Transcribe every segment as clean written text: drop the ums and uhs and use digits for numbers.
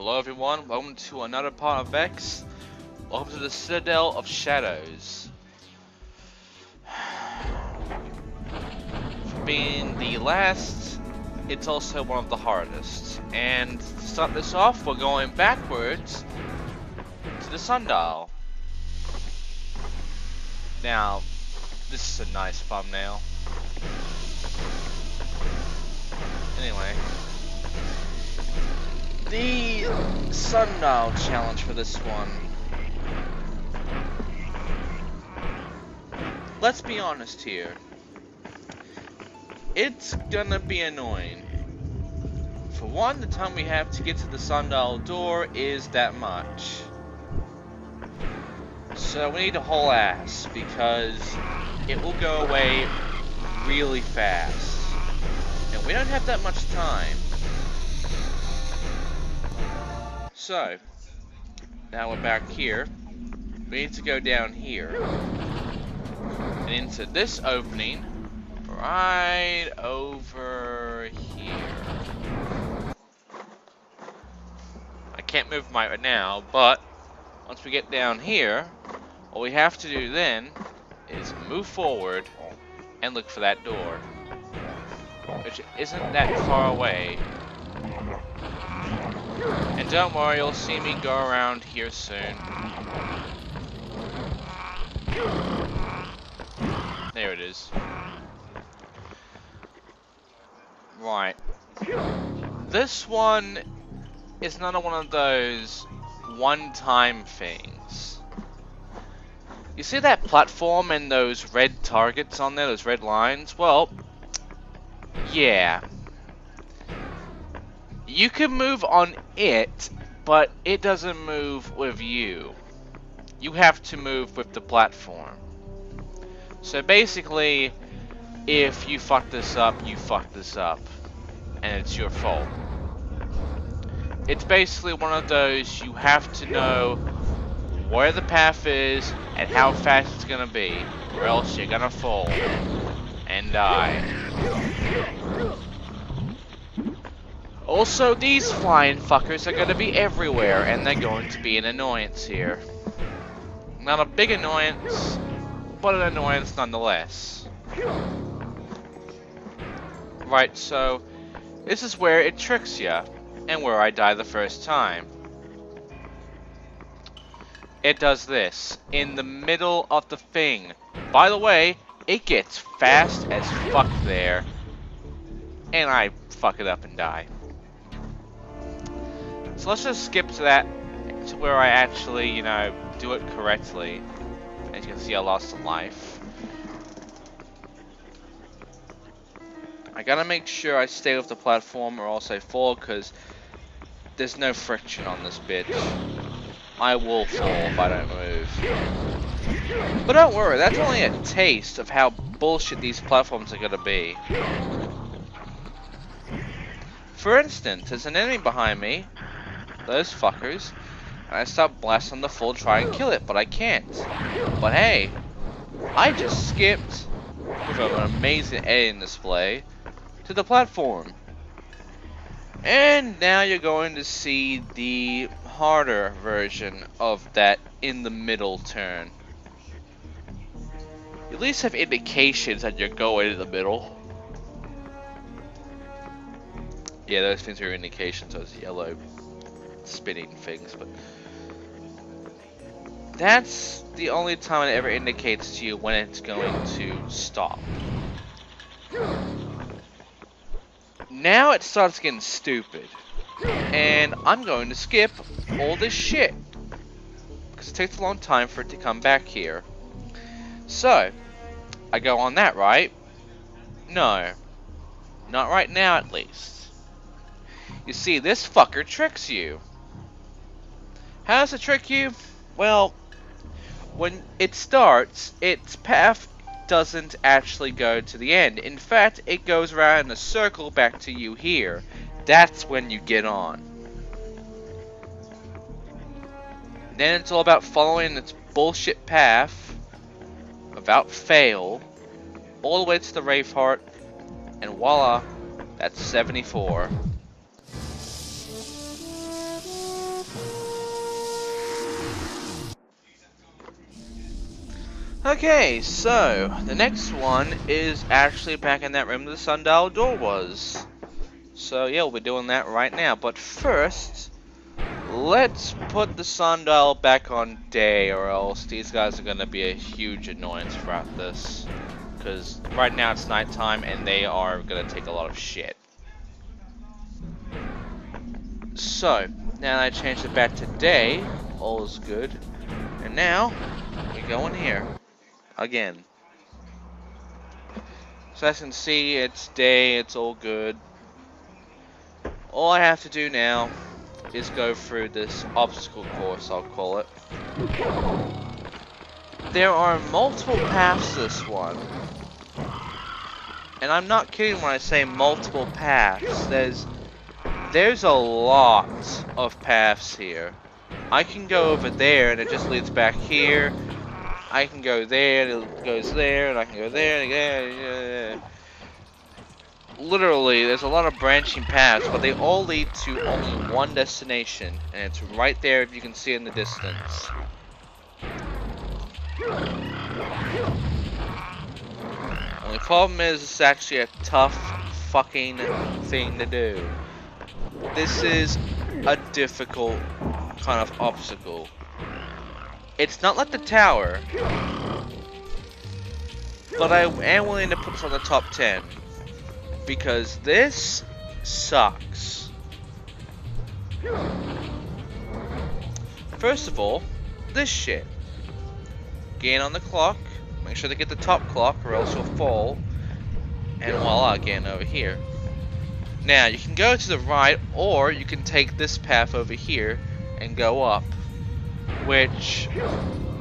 Hello everyone, welcome to another part of Vexx. Welcome to the Citadel of Shadows. For being the last, it's also one of the hardest. And to start this off, we're going backwards to the Sundial. Now, this is a nice thumbnail. Anyway. The Sundial challenge for this one. Let's be honest here. It's gonna be annoying. For one, the time we have to get to the Sundial door is that much. So we need to haul ass because it will go away really fast. And we don't have that much time. So, now we're back here. We need to go down here. And into this opening, right over here. I can't move right now, but once we get down here, what we have to do then is move forward and look for that door. Which isn't that far away. And don't worry, you'll see me go around here soon. There it is. Right. This one is not one of those one-time things. You see that platform and those red targets on there, those red lines? Well, yeah. You can move on it, but it doesn't move with you. You have to move with the platform. So basically, if you fuck this up, you fuck this up. And it's your fault. It's basically one of those, you have to know where the path is and how fast it's gonna be, or else you're gonna fall and die. Also, these flying fuckers are going to be everywhere, and they're going to be an annoyance here. Not a big annoyance, but an annoyance nonetheless. Right, so this is where it tricks you, and where I die the first time. It does this, in the middle of the thing. By the way, it gets fast as fuck there, and I fuck it up and die. So let's just skip to that, to where I actually, do it correctly. As you can see, I lost a life. I gotta make sure I stay with the platform or else I fall, because there's no friction on this bitch. I will fall if I don't move. But don't worry, that's only a taste of how bullshit these platforms are gonna be. For instance, there's an enemy behind me. Those fuckers, and I start blasting the full try and kill it, but I can't. But hey, I just skipped with an amazing editing display to the platform. And now you're going to see the harder version of that in the middle turn. You at least have indications that you're going in the middle. Yeah, those things are indications, those yellow spinning things, but that's the only time it ever indicates to you when it's going to stop. Now it starts getting stupid, and I'm going to skip all this shit because it takes a long time for it to come back here. So I go on that, right? No, not right now at least. You see, this fucker tricks you. How does it trick you? Well, when it starts, its path doesn't actually go to the end. In fact, it goes around in a circle back to you here. That's when you get on. Then it's all about following its bullshit path, without fail, all the way to the Wraithheart, and voila, that's 74. Okay, so the next one is actually back in that room that the Sundial door was. So yeah, we'll be doing that right now. But first, let's put the Sundial back on day, or else these guys are gonna be a huge annoyance throughout this. Because right now it's nighttime and they are gonna take a lot of shit. So, now that I changed it back to day, all is good. And now, we go in here. Again. So as you can see, it's day, it's all good. All I have to do now is go through this obstacle course, I'll call it. There are multiple paths to this one. And I'm not kidding when I say multiple paths. There's a lot of paths here. I can go over there and it just leads back here. I can go there and it goes there, and I can go there and there. Literally, there's a lot of branching paths, but they all lead to only one destination, and it's right there if you can see in the distance. Only problem is, it's actually a tough fucking thing to do. This is a difficult kind of obstacle. It's not like the tower, but I am willing to put this on the top 10. Because this sucks. First of all, this shit. Gain on the clock. Make sure to get the top clock or else you'll fall. And voila, gain over here. Now, you can go to the right, or you can take this path over here and go up. Which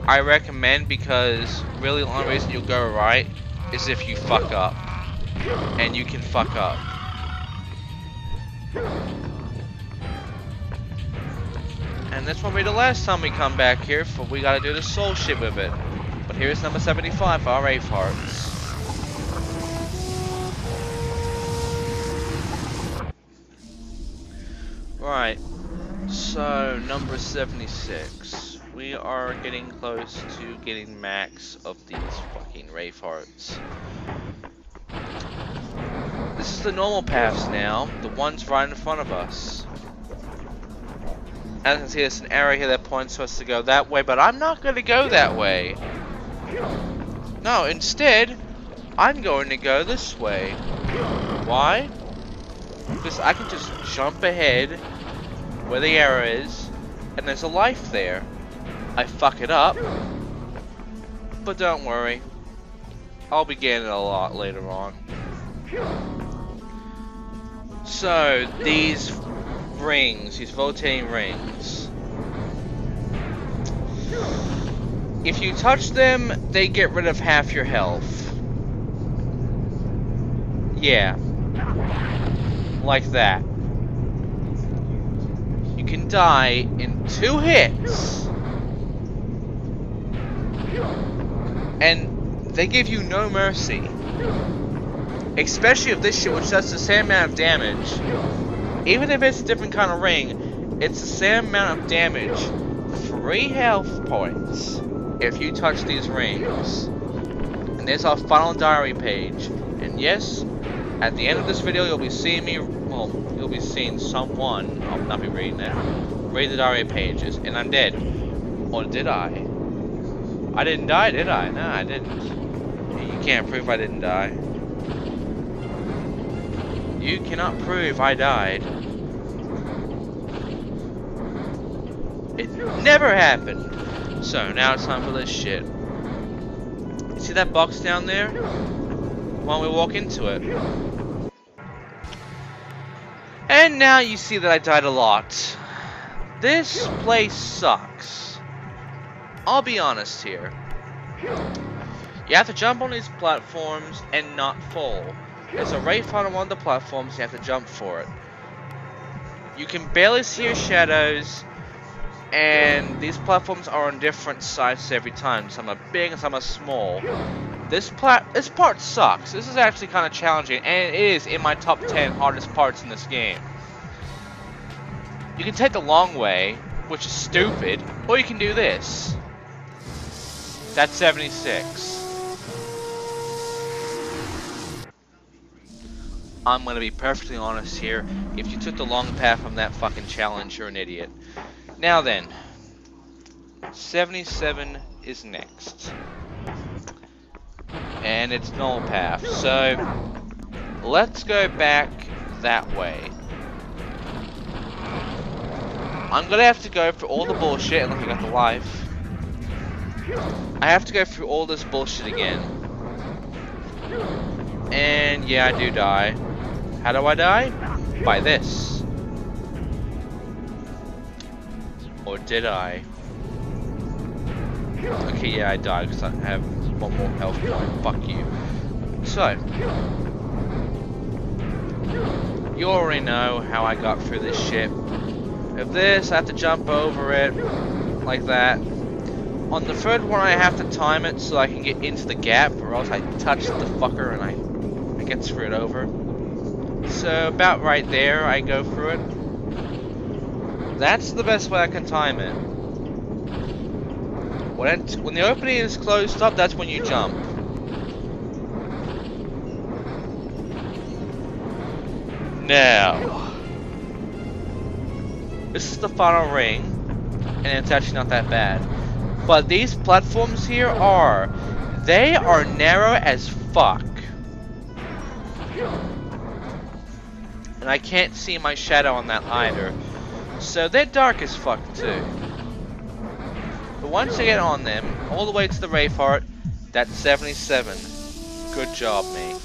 I recommend, because really the only reason you'll go right is if you fuck up. And you can fuck up. And this won't be the last time we come back here, for we gotta do the soul shit with it. But here's number 75 for our Wraithhearts. Right, so number 76. We are getting close to getting max of these fucking Wraithhearts. This is the normal paths now, the ones right in front of us. As you can see, there's an arrow here that points to us to go that way, but I'm not going to go that way. No, instead, I'm going to go this way. Why? Because I can just jump ahead where the arrow is, and there's a life there. I fuck it up, but don't worry. I'll be gaining a lot later on. So, these rings, these rotating rings. If you touch them, they get rid of half your health. Yeah. Like that. You can die in 2 hits. And they give you no mercy. Especially if this shit, which does the same amount of damage. Even if it's a different kind of ring, it's the same amount of damage. 3 health points if you touch these rings. And there's our final diary page. And yes, at the end of this video, you'll be seeing me, well, you'll be seeing someone, I'll not be reading it, read the diary pages. And I'm dead. Or did I? I didn't die, did I? No, I didn't. You can't prove I didn't die. You cannot prove I died. It never happened. So, now it's time for this shit. See that box down there? Why don't we walk into it? And now you see that I died a lot. This place sucks. I'll be honest here. You have to jump on these platforms and not fall. There's a Wraithheart on one of the platforms, you have to jump for it. You can barely see your shadows, and these platforms are on different sizes every time. Some are big and some are small. This part sucks. This is actually kind of challenging, and it is in my top 10 hardest parts in this game. You can take the long way, which is stupid, or you can do this. That's 76. I'm gonna be perfectly honest here. If you took the long path from that fucking challenge, you're an idiot. Now then, 77 is next. And it's null path, so let's go back that way. I'm gonna have to go through all the bullshit, unless I got the life. I have to go through all this bullshit again. And yeah, I do die. How do I die? By this. Or did I? Okay, yeah, I died because I have one more health point. Fuck you. So, you already know how I got through this shit. If this, I have to jump over it like that. On the third one, I have to time it so I can get into the gap, or else I touch the fucker and I get screwed over. So about right there, I go through it. That's the best way I can time it. When the opening is closed up, that's when you jump. Now, this is the final ring, and it's actually not that bad. But these platforms here they are narrow as fuck. And I can't see my shadow on that either. So they're dark as fuck too. But once I get on them, all the way to the Wraithheart, that's 77. Good job, mate.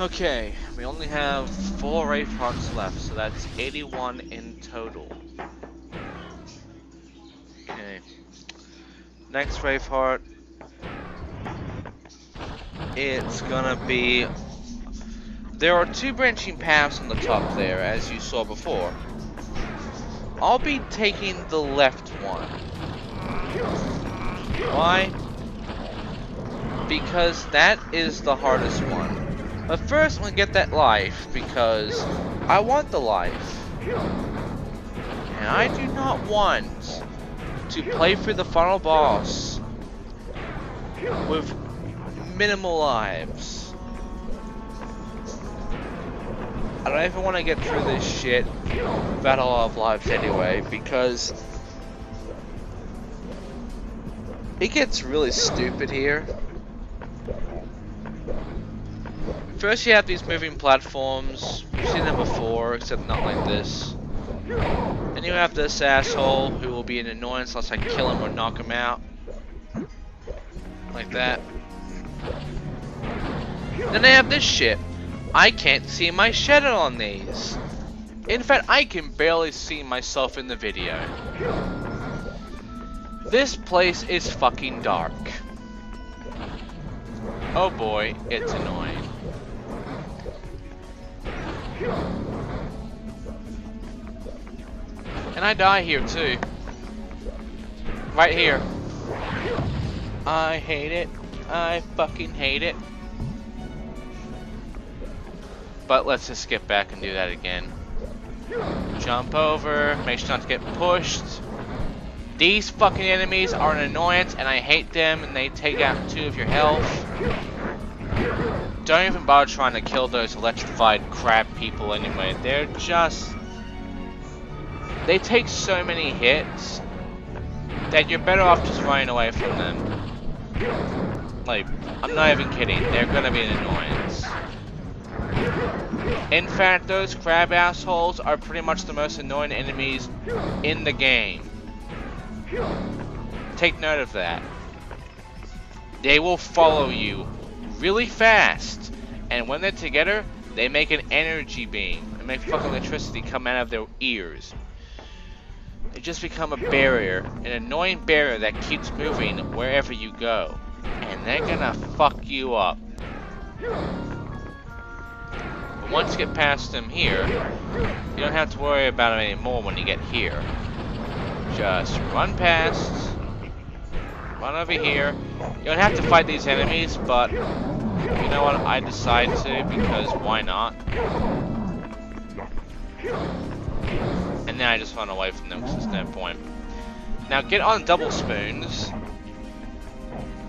Okay, we only have 4 Wraithhearts left, so that's 81 in total. Okay. Next Wraithheart. It's gonna be... There are 2 branching paths on the top there, as you saw before. I'll be taking the left one. Why? Because that is the hardest one. But first, I'm gonna get that life, because I want the life. And I do not want to play through the final boss with minimal lives. I don't even want to get through this shit without a lot of lives anyway, because it gets really stupid here. First you have these moving platforms, you've seen them before, except not like this. Then you have this asshole who will be an annoyance unless I kill him or knock him out. Like that. Then I have this shit. I can't see my shadow on these. In fact, I can barely see myself in the video. This place is fucking dark. Oh boy, it's annoying. And I die here too. Right here. I hate it. I fucking hate it. But let's just skip back and do that again. Jump over, make sure not to get pushed. These fucking enemies are an annoyance and I hate them, and they take out 2 of your health. Don't even bother trying to kill those electrified crab people anyway. They're just... They take so many hits that you're better off just running away from them. Like, I'm not even kidding. They're gonna be an annoyance. In fact, those crab assholes are pretty much the most annoying enemies in the game. Take note of that. They will follow you really fast, and when they're together, they make an energy beam and make fucking electricity come out of their ears. They just become a barrier, an annoying barrier that keeps moving wherever you go, and they're gonna fuck you up. But once you get past them here, you don't have to worry about them anymore when you get here. Just run past, run over here. You don't have to fight these enemies, but you know what? I decide to, because why not? And then I just run away from them because there's no point. Now get on double spoons.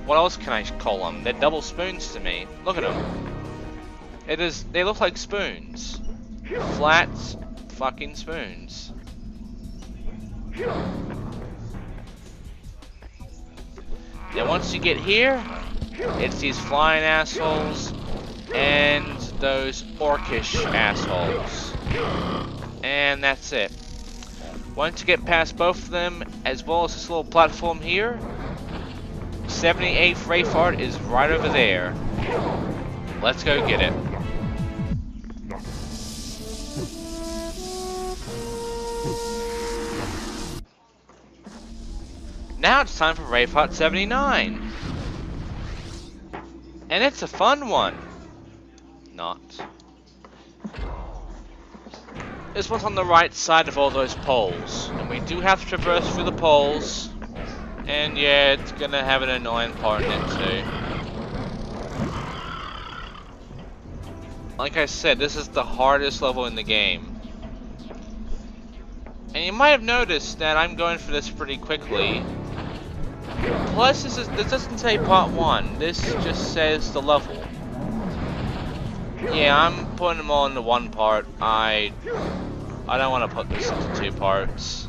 What else can I call them? They're double spoons to me. Look at them. They look like spoons. Flat fucking spoons. Now once you get here, it's these flying assholes and those orcish assholes. And that's it. Once you get past both of them, as well as this little platform here, 78th Wraithheart is right over there. Let's go get it. Now it's time for Wraithheart 79. And it's a fun one. Not. This one's on the right side of all those poles. And we do have to traverse through the poles. And yeah, it's gonna have an annoying part in it too. Like I said, this is the hardest level in the game. And you might have noticed that I'm going for this pretty quickly. Plus, this doesn't say part 1. This just says the level. Yeah, I'm putting them all into one part. I don't want to put this into 2 parts.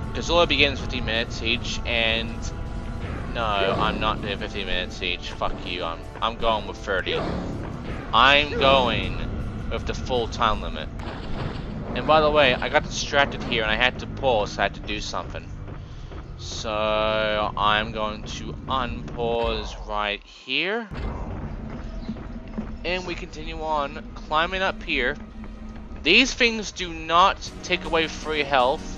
Because all it begins 15 minutes each, and no, I'm not doing 15 minutes each. Fuck you. I'm going with 30. I'm going with the full time limit. And by the way, I got distracted here and I had to pause, so I had to do something. So I'm going to unpause right here. And we continue on climbing up here. These things do not take away free health.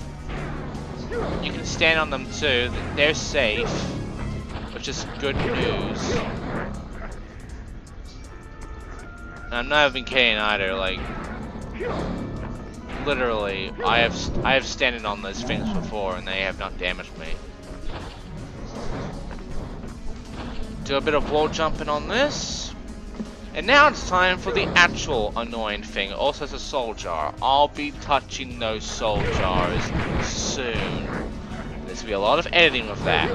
You can stand on them too. They're safe, which is good news. And I'm not even kidding either. Like, literally, I have standing on those things before, and they have not damaged me. Do a bit of wall jumping on this. And now it's time for the actual annoying thing. It also has a soul jar. I'll be touching those soul jars soon. There's gonna be a lot of editing with that.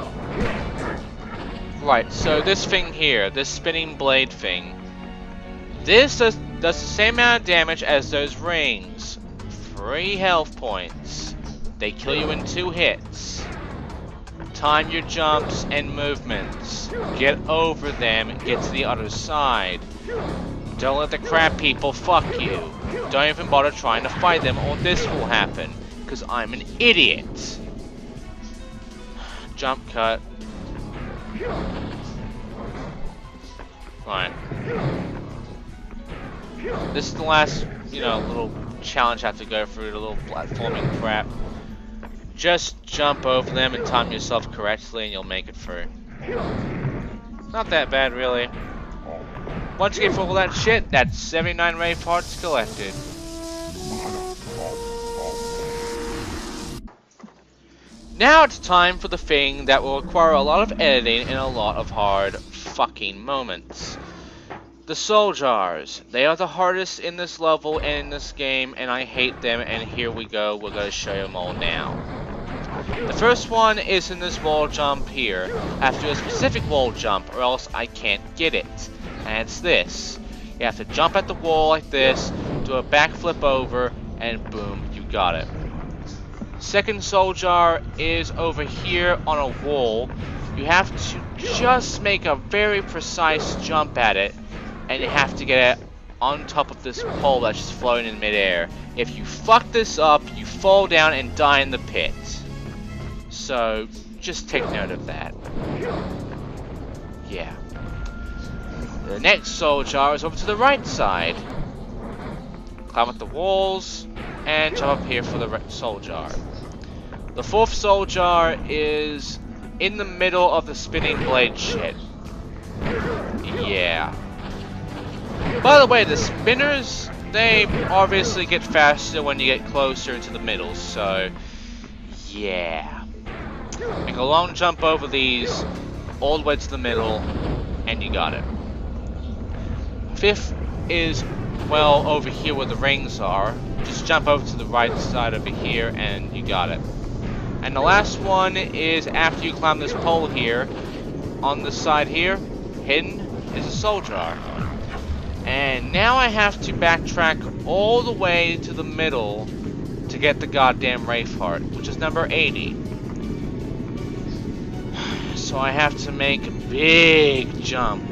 Right, so this thing here, this spinning blade thing, this does the same amount of damage as those rings. 3 health points. They kill you in 2 hits. Time your jumps and movements. Get over them and get to the other side. Don't let the crab people fuck you. Don't even bother trying to fight them or this will happen. Because I'm an idiot. Jump cut. Right. This is the last, little challenge I have to go through, the little platforming crap. Just jump over them and time yourself correctly and you'll make it through. Not that bad, really. Once you get through all that shit, that's 79 Wraithhearts collected. Now it's time for the thing that will require a lot of editing and a lot of hard fucking moments. The soul jars. They are the hardest in this level and in this game, and I hate them, and here we go. We're going to show them all now. The first one is in this wall jump here. I have to do a specific wall jump or else I can't get it. And it's this. You have to jump at the wall like this, do a backflip over, and boom, you got it. Second soul jar is over here on a wall. You have to just make a very precise jump at it, and you have to get it on top of this pole that's just floating in midair. If you fuck this up, you fall down and die in the pit. So, just take note of that. Yeah. The next soul jar is over to the right side. Climb up the walls, and jump up here for the soul jar. The fourth soul jar is in the middle of the spinning blade shit. Yeah. By the way, the spinners, they obviously get faster when you get closer to the middle, so yeah. Make a long jump over these, all the way to the middle, and you got it. Fifth is, well, over here where the rings are. Just jump over to the right side over here, and you got it. And And the last one is after you climb this pole here. On this side here, hidden, is a soul jar. And now I have to backtrack all the way to the middle to get the goddamn Wraithheart, which is number 80. So I have to make a big jump.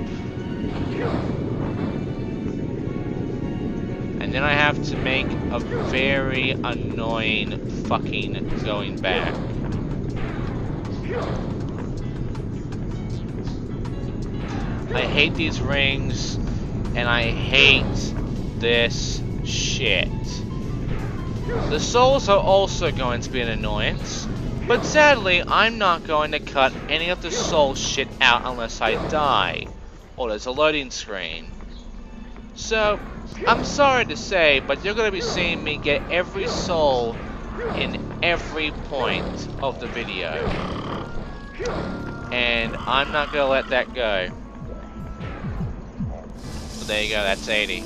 And then I have to make a very annoying fucking going back. I hate these rings, and I hate this shit. The souls are also going to be an annoyance, but sadly, I'm not going to cut any of the soul shit out unless I die, or there's a loading screen. So, I'm sorry to say, but you're going to be seeing me get every soul in every point of the video. And I'm not going to let that go. So there you go, that's 80.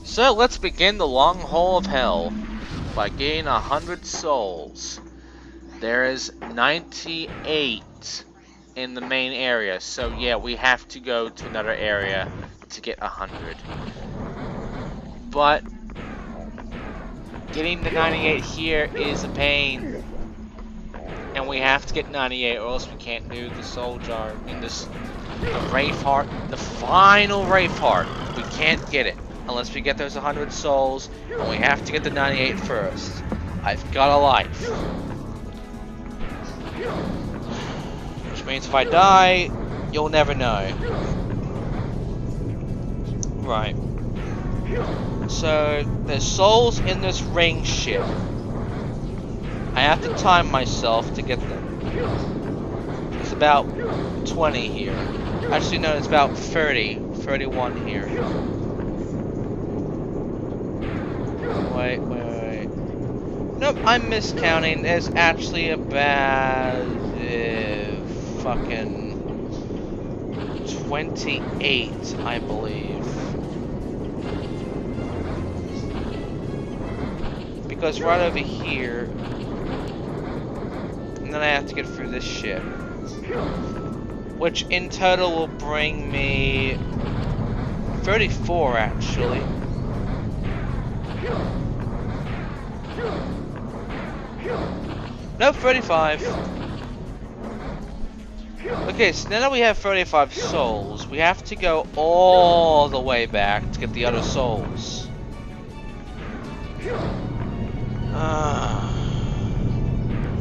So let's begin the long haul of hell by getting 100 souls. There is 98 in the main area, so yeah, we have to go to another area to get 100. But getting the 98 here is a pain, and we have to get 98 or else we can't do the soul jar. The Wraithheart, the final Wraithheart, we can't get it unless we get those 100 souls, and we have to get the 98 first. I've got a life. Which means if I die, you'll never know. Right. So, there's souls in this ring ship. I have to time myself to get them. It's about 20 here. Actually, no, it's about 31 here. Wait. Nope, I'm miscounting. There's actually about fucking 28, I believe. Because right over here, and then I have to get through this ship, which in total will bring me 34 actually. Nope, 35. Okay, so now that we have 35 souls, we have to go all the way back to get the other souls.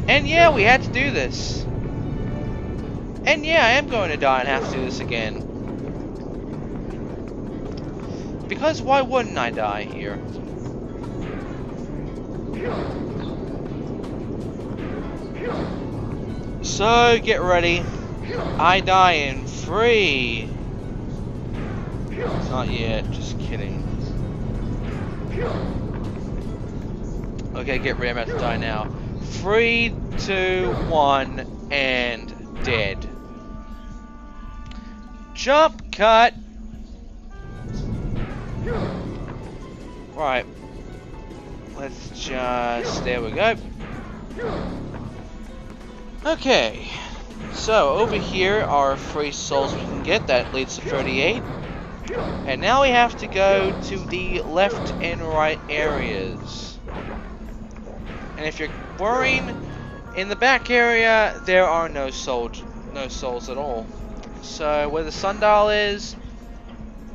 And yeah, we had to do this. And yeah, I am going to die and have to do this again. Because why wouldn't I die here? So, get ready. I die in 3. Not yet, just kidding. Okay, get ready, I'm about to die now. 3, 2, 1, and dead. Jump cut! Right. Let's just... there we go. Okay. So, over here are 3 souls we can get. That leads to 38. And now we have to go to the left and right areas. And if you're worrying, in the back area, there are no souls at all. So, where the Sundial is,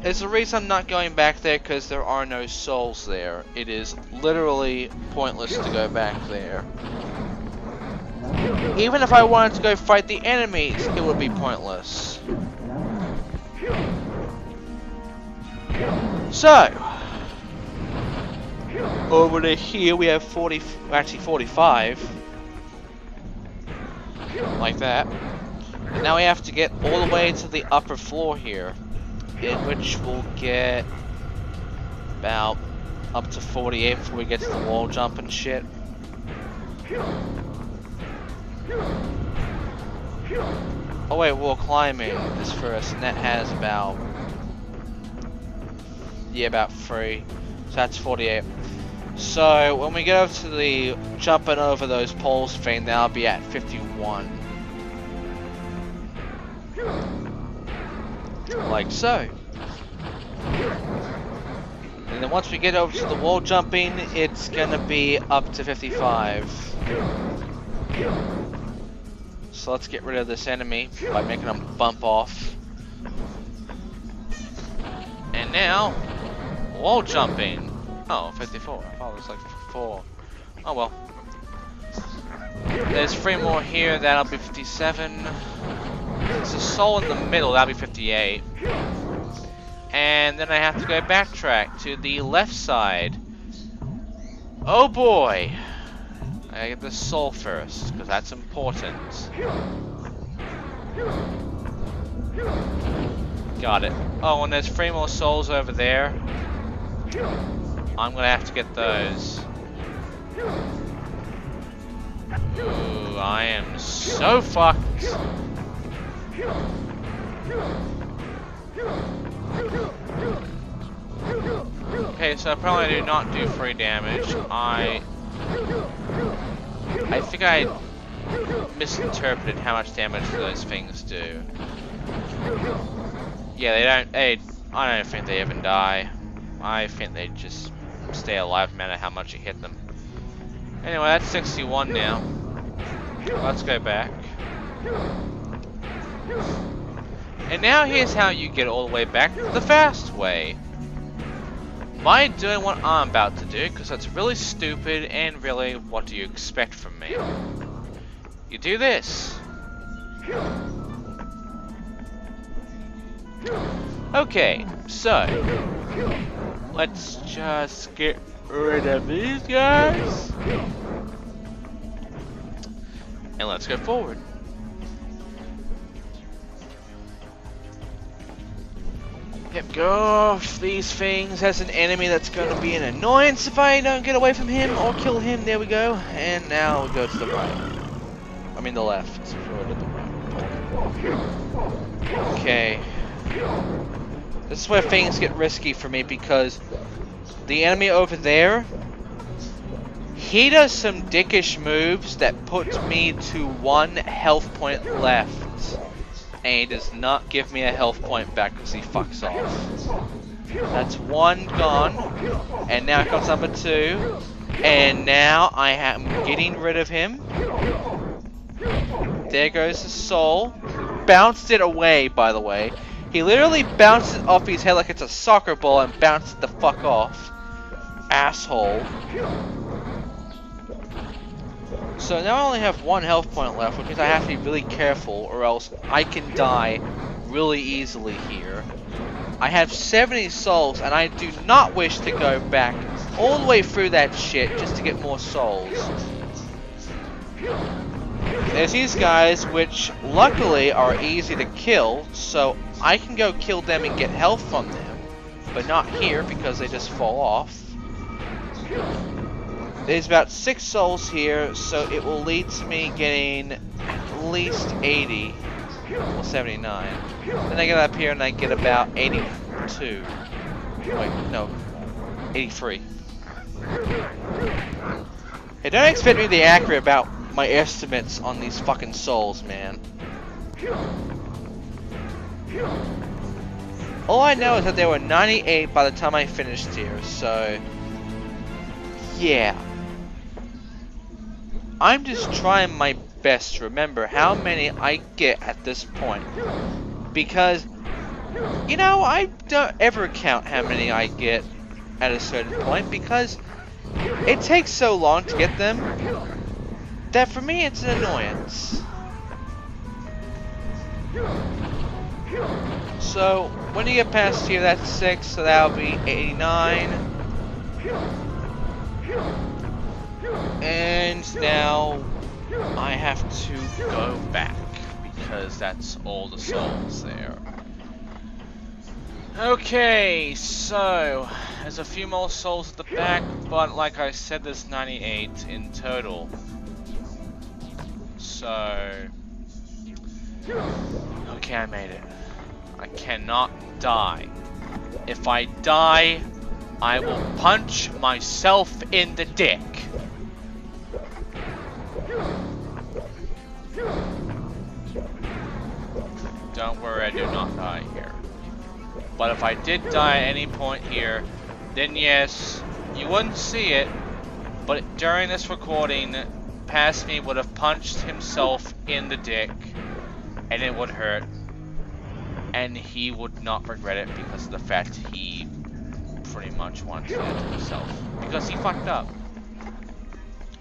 there's a reason I'm not going back there, because there are no souls there. It is literally pointless to go back there. Even if I wanted to go fight the enemies, it would be pointless. So, over to here we have 45. Like that. And now we have to get all the way to the upper floor here, in which we'll get about up to 48 before we get to the wall jump and shit. Oh wait, wall climbing is first, and that has about... yeah, about 3. So that's 48. So when we get over to the jumping over those poles thing, that'll be at 51. Like so. And then once we get over to the wall jumping, it's gonna be up to 55. So let's get rid of this enemy by making them bump off. And now, wall jumping. Oh, 54. I thought it was like 54. Oh well. There's 3 more here, that'll be 57. There's a soul in the middle, that'll be 58. And then I have to go backtrack to the left side. Oh boy! I gotta get the soul first, because that's important. Got it. Oh, and there's 3 more souls over there. I'm gonna have to get those. Ooh, I am so fucked. Okay, so apparently I do not do free damage. I think I misinterpreted how much damage those things do. Yeah, I don't think they even die. I think they just stay alive no matter how much you hit them. Anyway, that's 61 now. Let's go back. And now here's how you get all the way back the fast way. By doing what I'm about to do, because that's really stupid, and really, what do you expect from me? You do this. Okay, so let's just get rid of these guys. And let's go forward. Yep, go off these things. As an enemy that's going to be an annoyance if I don't get away from him or kill him. There we go. And now we go to the right. I mean the left. Go to the right. Okay. This is where things get risky for me because the enemy over there, he does some dickish moves that puts me to 1 health point left. And he does not give me a health point back because he fucks off. That's 1 gone. And now comes number 2. And now I am getting rid of him. There goes the soul. Bounced it away, by the way. He literally bounced it off his head like it's a soccer ball and bounced it the fuck off. Asshole. So now I only have 1 health point left, which means I have to be really careful or else I can die really easily here. I have 70 souls and I do not wish to go back all the way through that shit just to get more souls. There's these guys which luckily are easy to kill, so I can go kill them and get health from them, but not here because they just fall off. There's about 6 souls here, so it will lead to me getting at least 80, or 79. Then I get up here and I get about 82. Wait, no, 83. Hey, don't expect me to be accurate about my estimates on these fucking souls, man. All I know is that there were 98 by the time I finished here, so yeah. I'm just trying my best to remember how many I get at this point. Because, you know, I don't ever count how many I get at a certain point because it takes so long to get them that for me it's an annoyance. So, when you get past here, that's 6, so that'll be 89. And now I have to go back because that's all the souls there. Okay, so there's a few more souls at the back, but like I said, there's 98 in total. So, okay, I made it. I cannot die. If I die, I will punch myself in the dick. Don't worry, I do not die here. But if I did die at any point here, then yes, you wouldn't see it, but during this recording, past me would have punched himself in the dick, and it would hurt, and he would not regret it because of the fact he pretty much wanted to do it to himself. Because he fucked up.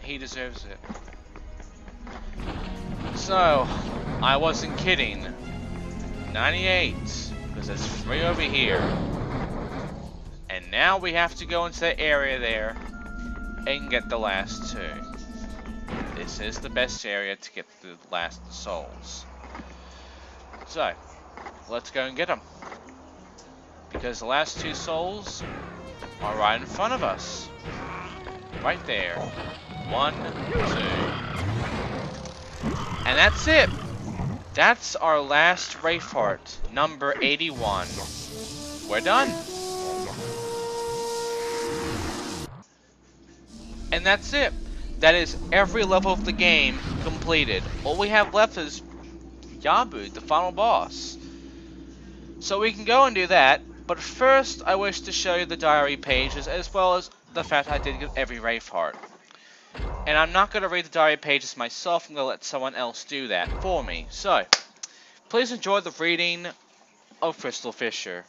He deserves it. So, I wasn't kidding. 98, because there's 3 over here. And now we have to go into the area there and get the last 2. This is the best area to get the last souls. So, let's go and get them. Because the last 2 souls are right in front of us. Right there. 1, 2. And that's it. That's our last Wraithheart, number 81. We're done. And that's it. That is every level of the game completed. All we have left is Yabu, the final boss. So we can go and do that, but first I wish to show you the diary pages as well as the fact I did get every Wraithheart. And I'm not going to read the diary pages myself, I'm going to let someone else do that for me. So, please enjoy the reading of Crystal Fisher.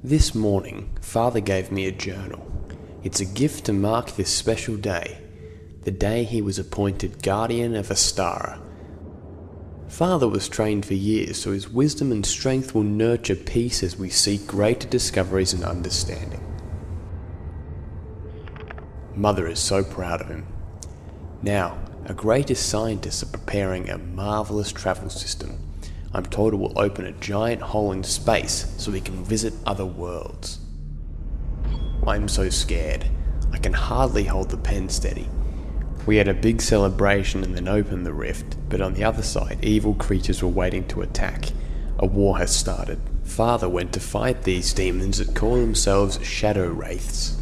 This morning, Father gave me a journal. It's a gift to mark this special day, the day he was appointed Guardian of Astara. Father was trained for years, so his wisdom and strength will nurture peace as we seek greater discoveries and understanding. Mother is so proud of him. Now, our greatest scientists are preparing a marvellous travel system. I'm told it will open a giant hole in space so we can visit other worlds. I'm so scared. I can hardly hold the pen steady. We had a big celebration and then opened the rift, but on the other side, evil creatures were waiting to attack. A war has started. Father went to fight these demons that call themselves Shadow Wraiths.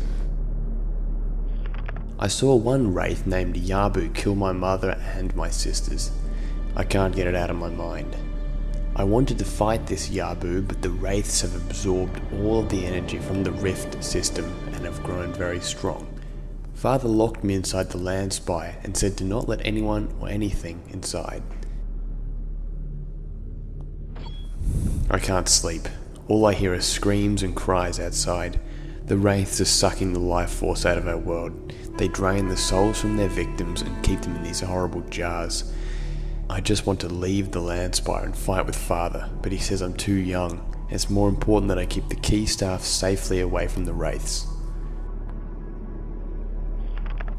I saw one wraith named Yabu kill my mother and my sisters. I can't get it out of my mind. I wanted to fight this Yabu, but the wraiths have absorbed all of the energy from the rift system and have grown very strong. Father locked me inside the land spire and said to not let anyone or anything inside. I can't sleep. All I hear are screams and cries outside. The wraiths are sucking the life force out of our world. They drain the souls from their victims and keep them in these horrible jars. I just want to leave the land spire and fight with Father, but he says I'm too young. It's more important that I keep the key staff safely away from the wraiths.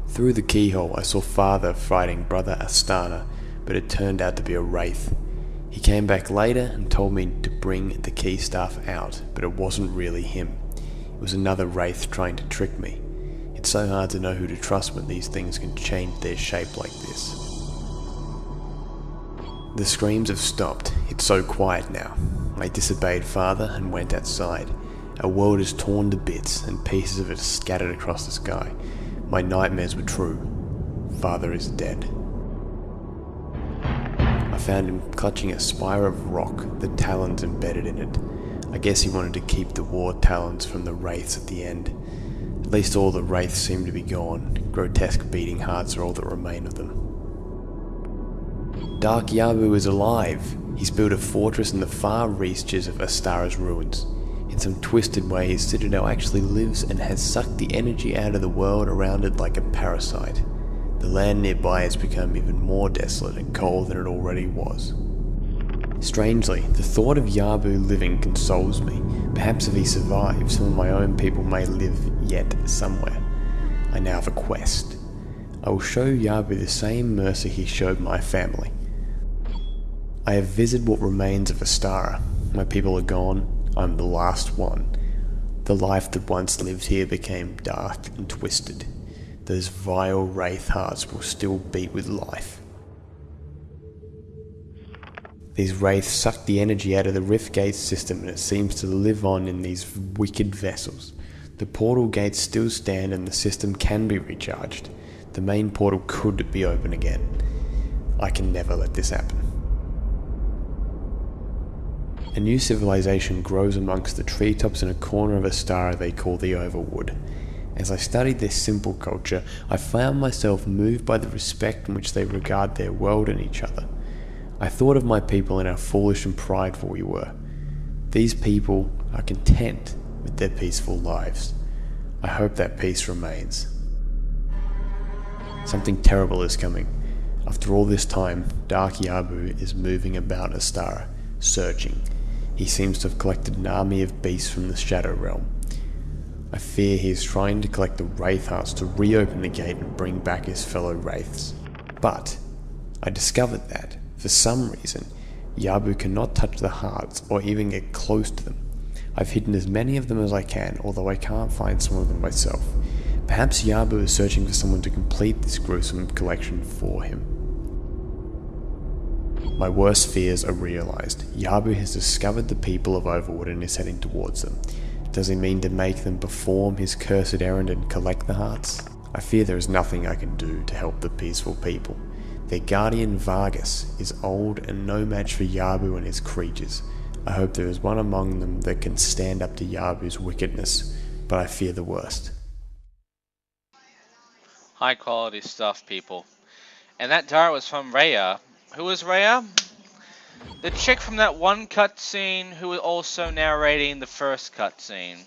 Through the keyhole I saw Father fighting Brother Astana, but it turned out to be a wraith. He came back later and told me to bring the key staff out, but it wasn't really him. It was another wraith trying to trick me. It's so hard to know who to trust when these things can change their shape like this. The screams have stopped. It's so quiet now. I disobeyed Father and went outside. Our world is torn to bits and pieces of it are scattered across the sky. My nightmares were true. Father is dead. I found him clutching a spire of rock, the talons embedded in it. I guess he wanted to keep the war talons from the wraiths at the end. At least all the wraiths seem to be gone. Grotesque beating hearts are all that remain of them. Dark Yabu is alive. He's built a fortress in the far reaches of Astara's ruins. In some twisted way, his citadel actually lives and has sucked the energy out of the world around it like a parasite. The land nearby has become even more desolate and cold than it already was. Strangely, the thought of Yabu living consoles me. Perhaps if he survives, some of my own people may live yet somewhere. I now have a quest. I will show Yabu the same mercy he showed my family. I have visited what remains of Astara. My people are gone. I'm the last one. The life that once lived here became dark and twisted. Those vile wraith hearts will still beat with life. These wraiths suck the energy out of the rift gate system and it seems to live on in these wicked vessels. The portal gates still stand and the system can be recharged. The main portal could be open again. I can never let this happen. A new civilization grows amongst the treetops in a corner of Astara they call the Overwood. As I studied their simple culture, I found myself moved by the respect in which they regard their world and each other. I thought of my people and how foolish and prideful we were. These people are content with their peaceful lives. I hope that peace remains. Something terrible is coming. After all this time, Dark Yabu is moving about Astara, searching. He seems to have collected an army of beasts from the Shadow Realm. I fear he is trying to collect the Wraithhearts to reopen the gate and bring back his fellow Wraiths. But I discovered that, for some reason, Yabu cannot touch the hearts or even get close to them. I've hidden as many of them as I can, although I can't find some of them myself. Perhaps Yabu is searching for someone to complete this gruesome collection for him. My worst fears are realised. Yabu has discovered the people of Overwood and is heading towards them. Does he mean to make them perform his cursed errand and collect the hearts? I fear there is nothing I can do to help the peaceful people. Their guardian Vargas is old and no match for Yabu and his creatures. I hope there is one among them that can stand up to Yabu's wickedness, but I fear the worst. High quality stuff, people. And that dart was from Rhea. Who was Rhea? The chick from that one cutscene who was also narrating the first cutscene.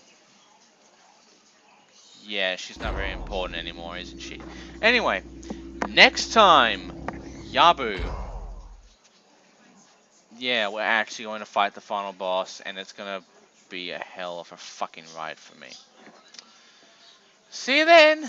Yeah, she's not very important anymore, isn't she? Anyway, next time, Yabu. Yeah, we're actually going to fight the final boss, and it's going to be a hell of a fucking ride for me. See you then!